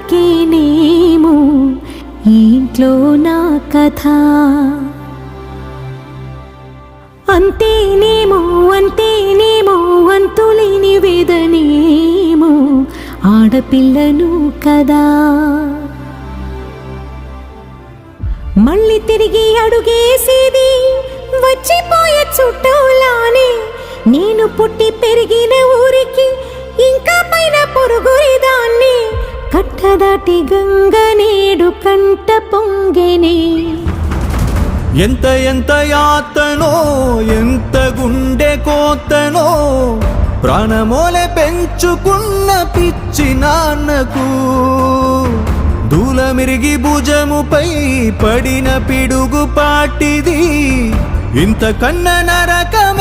నాకేనేమో ఈ ఇంట్లో నా కథ. అంతేనేమో అంతేనేమో అంతులేని వేదనేమో ఆడపిల్లను కదా. మళ్ళీ తిరిగి అడుగేసేది వచ్చిపోయే చుట్టూలానే. నేను పుట్టి పెరిగిన ఊరికి ఇంకా పైన పొరుగురిదాన్ని. కట్టదాటి గంగ నేడు కంట పొంగెనే. ఎంత ఎంత యాతనో ఎంత గుండె కోతనో ప్రాణమోలే పెంచుకున్న పిచ్చి నాన్నకు. దూలమిరిగి భుజముపై పడిన పిడుగు పాటిది ఇంతకన్నా నరకం